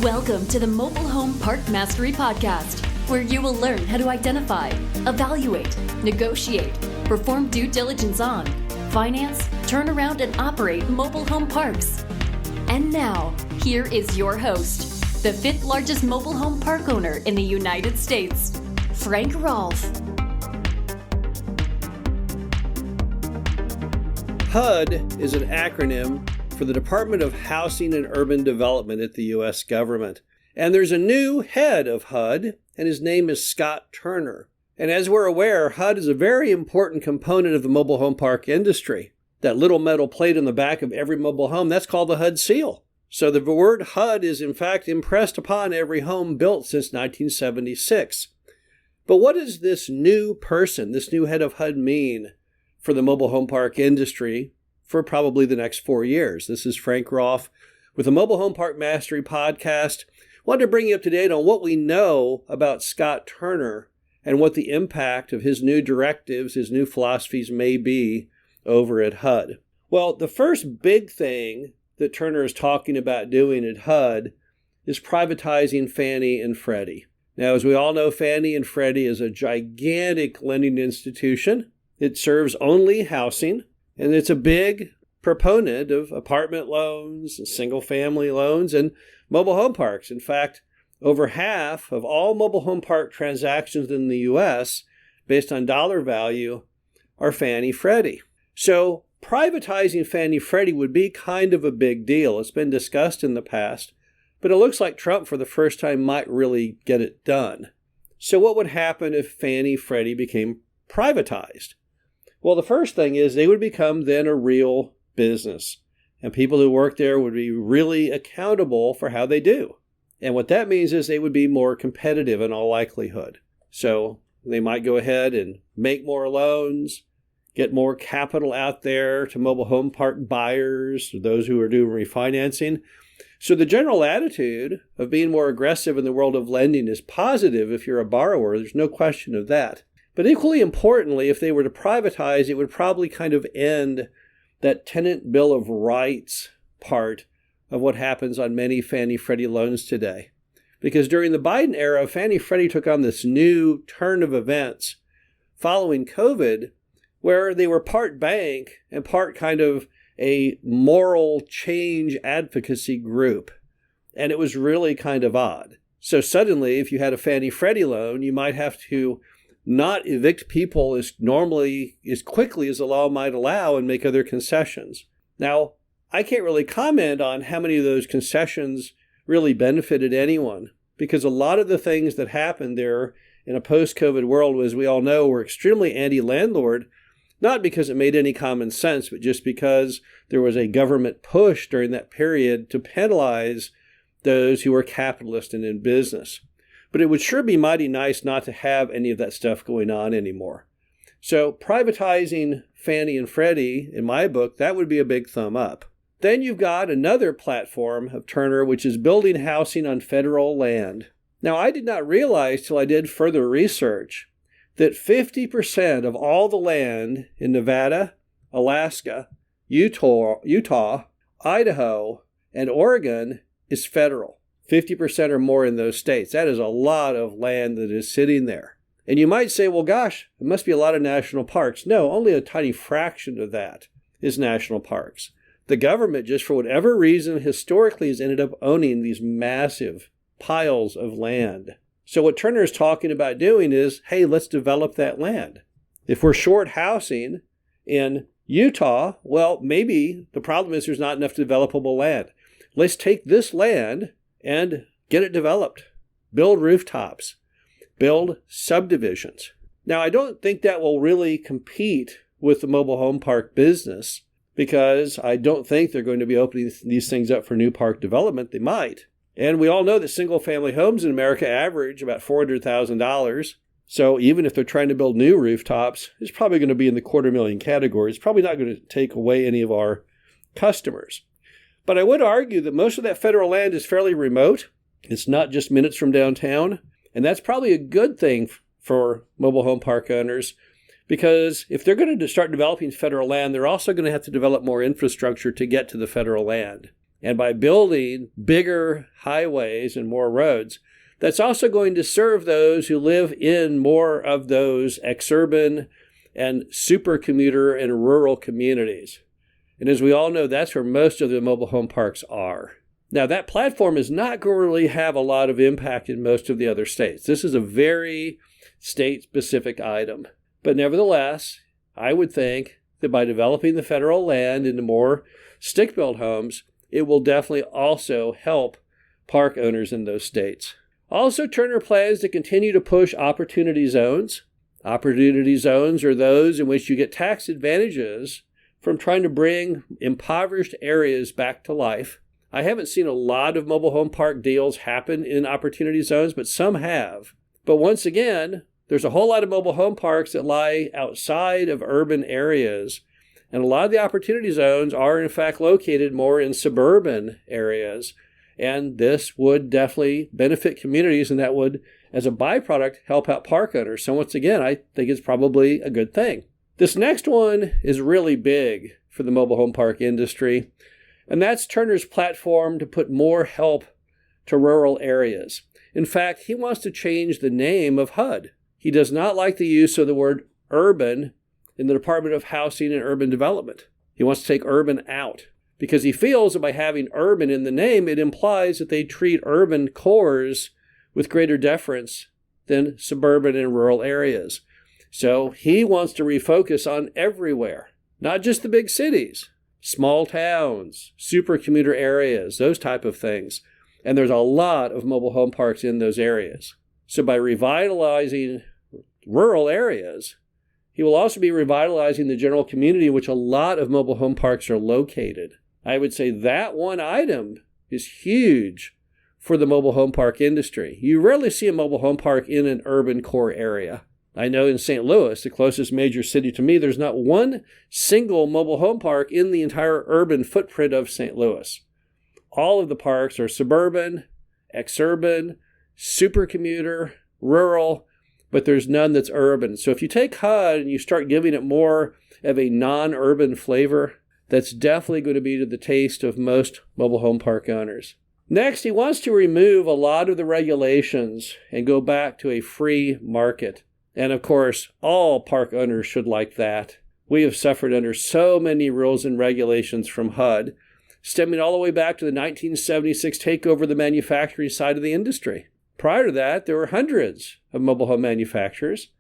Welcome to the Mobile Home Park Mastery Podcast, where you will learn how to identify, evaluate, negotiate, perform due diligence on, finance, turn around, and operate mobile home parks. And now, here is your host, the fifth largest mobile home park owner in the United States, Frank Rolfe. HUD is an acronym for the Department of Housing and Urban Development at the U.S. government. And there's a new head of HUD, and his name is Scott Turner. And as we're aware, HUD is a very important component of the mobile home park industry. That little metal plate on the back of every mobile home, that's called the HUD seal. So the word HUD is in fact impressed upon every home built since 1976. But what does this new person, this new head of HUD mean for the mobile home park industry for probably the next 4 years? This is Frank Rolfe with the Mobile Home Park Mastery Podcast. I wanted to bring you up to date on what we know about Scott Turner and what the impact of his new directives, his new philosophies may be over at HUD. Well, the first big thing that Turner is talking about doing at HUD is privatizing Fannie and Freddie. Now, as we all know, Fannie and Freddie is a gigantic lending institution. It serves only housing, and it's a big proponent of apartment loans, and single-family loans, and mobile home parks. In fact, over half of all mobile home park transactions in the U.S., based on dollar value, are Fannie-Freddie. So privatizing Fannie-Freddie would be kind of a big deal. It's been discussed in the past, but it looks like Trump for the first time might really get it done. So what would happen if Fannie-Freddie became privatized? Well, the first thing is they would become then a real business, and people who work there would be really accountable for how they do. And what that means is they would be more competitive in all likelihood. So they might go ahead and make more loans, get more capital out there to mobile home park buyers, those who are doing refinancing. So the general attitude of being more aggressive in the world of lending is positive if you're a borrower. There's no question of that. But equally importantly, if they were to privatize, it would probably kind of end that tenant bill of rights part of what happens on many Fannie-Freddie loans today. Because during the Biden era, Fannie-Freddie took on this new turn of events following COVID, where they were part bank and part kind of a moral change advocacy group. And it was really kind of odd. So suddenly, if you had a Fannie-Freddie loan, you might have to not evict people as quickly as the law might allow and make other concessions. Now, I can't really comment on how many of those concessions really benefited anyone, because a lot of the things that happened there in a post-COVID world, as we all know, were extremely anti-landlord, not because it made any common sense, but just because there was a government push during that period to penalize those who were capitalist and in business. But it would sure be mighty nice not to have any of that stuff going on anymore. So privatizing Fannie and Freddie, in my book, that would be a big thumb up. Then you've got another platform of Turner, which is building housing on federal land. Now, I did not realize till I did further research that 50% of all the land in Nevada, Alaska, Utah, Idaho, and Oregon is federal. 50% or more in those states. That is a lot of land that is sitting there. And you might say, well, gosh, it must be a lot of national parks. No, only a tiny fraction of that is national parks. The government, just for whatever reason, historically has ended up owning these massive piles of land. So what Turner is talking about doing is, hey, let's develop that land. If we're short housing in Utah, well, maybe the problem is there's not enough developable land. Let's take this land and get it developed. Build rooftops. Build subdivisions. Now, I don't think that will really compete with the mobile home park business, because I don't think they're going to be opening these things up for new park development. They might. And we all know that single-family homes in America average about $400,000. So even if they're trying to build new rooftops, it's probably going to be in the $250,000 category. It's probably not going to take away any of our customers. But I would argue that most of that federal land is fairly remote. It's not just minutes from downtown. And that's probably a good thing for mobile home park owners, because if they're going to start developing federal land, they're also going to have to develop more infrastructure to get to the federal land. And by building bigger highways and more roads, that's also going to serve those who live in more of those exurban and supercommuter and rural communities. And as we all know, that's where most of the mobile home parks are. Now, that platform is not going to really have a lot of impact in most of the other states. This is a very state-specific item. But nevertheless, I would think that by developing the federal land into more stick-built homes, it will definitely also help park owners in those states. Also, Turner plans to continue to push opportunity zones. Opportunity zones are those in which you get tax advantages from trying to bring impoverished areas back to life. I haven't seen a lot of mobile home park deals happen in opportunity zones, but some have. But once again, there's a whole lot of mobile home parks that lie outside of urban areas. And a lot of the opportunity zones are, in fact, located more in suburban areas. And this would definitely benefit communities, and that would, as a byproduct, help out park owners. So once again, I think it's probably a good thing. This next one is really big for the mobile home park industry, and that's Turner's platform to put more help to rural areas. In fact, he wants to change the name of HUD. He does not like the use of the word urban in the Department of Housing and Urban Development. He wants to take urban out because he feels that by having urban in the name, it implies that they treat urban cores with greater deference than suburban and rural areas. So he wants to refocus on everywhere, not just the big cities, small towns, supercommuter areas, those type of things. And there's a lot of mobile home parks in those areas. So by revitalizing rural areas, he will also be revitalizing the general community in which a lot of mobile home parks are located. I would say that one item is huge for the mobile home park industry. You rarely see a mobile home park in an urban core area. I know in St. Louis, the closest major city to me, there's not one single mobile home park in the entire urban footprint of St. Louis. All of the parks are suburban, exurban, supercommuter, rural, but there's none that's urban. So if you take HUD and you start giving it more of a non-urban flavor, that's definitely going to be to the taste of most mobile home park owners. Next, he wants to remove a lot of the regulations and go back to a free market. And of course, all park owners should like that. We have suffered under so many rules and regulations from HUD, stemming all the way back to the 1976 takeover of the manufacturing side of the industry. Prior to that, there were hundreds of mobile home manufacturers.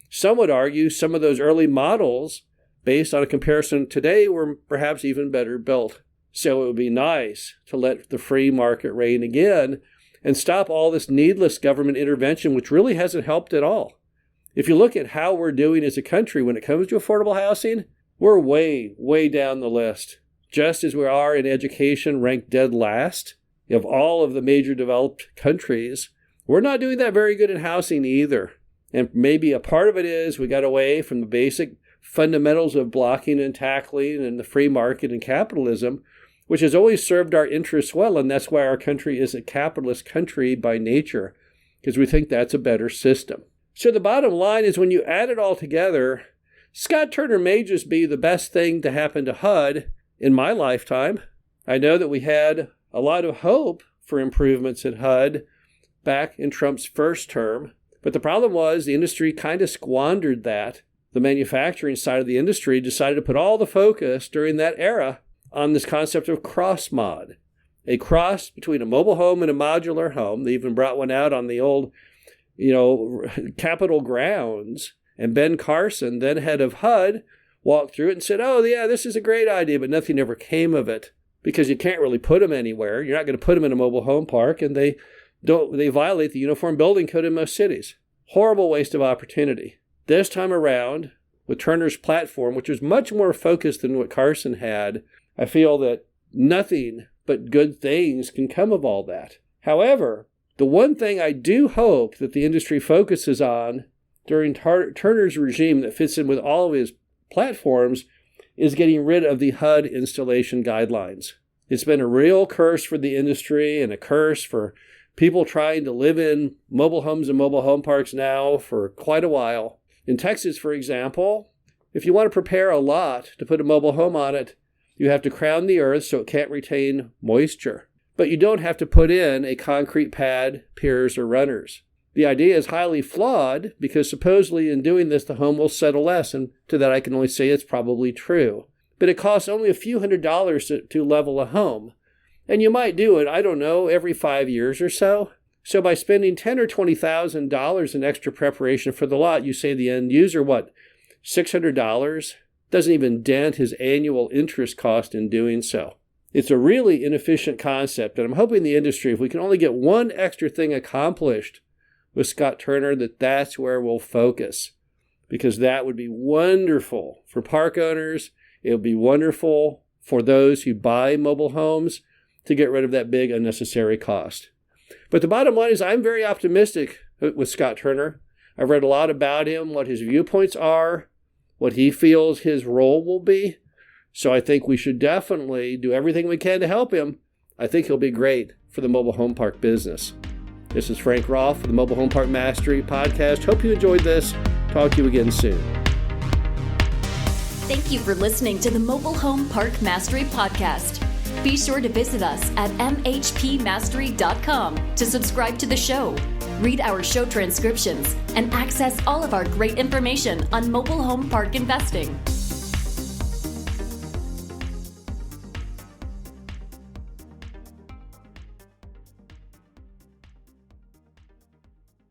Some would argue some of those early models, based on a comparison today, were perhaps even better built. So it would be nice to let the free market reign again and stop all this needless government intervention, which really hasn't helped at all. If you look at how we're doing as a country when it comes to affordable housing, we're way, way down the list. Just as we are in education, ranked dead last of all of the major developed countries, we're not doing that very good in housing either. And maybe a part of it is we got away from the basic fundamentals of blocking and tackling and the free market and capitalism, which has always served our interests well. And that's why our country is a capitalist country by nature, because we think that's a better system. So the bottom line is when you add it all together, Scott Turner may just be the best thing to happen to HUD in my lifetime. I know that we had a lot of hope for improvements at HUD back in Trump's first term, but the problem was the industry kind of squandered that. The manufacturing side of the industry decided to put all the focus during that era on this concept of cross-mod, a cross between a mobile home and a modular home. They even brought one out on the old, Capitol grounds, and Ben Carson, then head of HUD, walked through it and said, oh, yeah, this is a great idea, but nothing ever came of it because you can't really put them anywhere. You're not going to put them in a mobile home park, and they violate the Uniform Building Code in most cities. Horrible waste of opportunity. This time around, with Turner's platform, which was much more focused than what Carson had, I feel that nothing but good things can come of all that. However, the one thing I do hope that the industry focuses on during Turner's regime that fits in with all of his platforms is getting rid of the HUD installation guidelines. It's been a real curse for the industry and a curse for people trying to live in mobile homes and mobile home parks now for quite a while. In Texas, for example, if you want to prepare a lot to put a mobile home on it, You have to crown the earth so it can't retain moisture. But you don't have to put in a concrete pad, piers, or runners. The idea is highly flawed because supposedly in doing this, the home will settle less, and to that I can only say it's probably true. But it costs only a few $100s to level a home. And you might do it, I don't know, every 5 years or so. So by spending $10,000 or $20,000 in extra preparation for the lot, you save the end user, $600? Doesn't even dent his annual interest cost in doing so. It's a really inefficient concept, and I'm hoping the industry, if we can only get one extra thing accomplished with Scott Turner, that's where we'll focus. Because that would be wonderful for park owners. It would be wonderful for those who buy mobile homes to get rid of that big unnecessary cost. But the bottom line is I'm very optimistic with Scott Turner. I've read a lot about him, what his viewpoints are, what he feels his role will be. So I think we should definitely do everything we can to help him. I think he'll be great for the mobile home park business. This is Frank Rolfe for the Mobile Home Park Mastery Podcast. Hope you enjoyed this. Talk to you again soon. Thank you for listening to the Mobile Home Park Mastery Podcast. Be sure to visit us at mhpmastery.com to subscribe to the show, read our show transcriptions, and access all of our great information on mobile home park investing.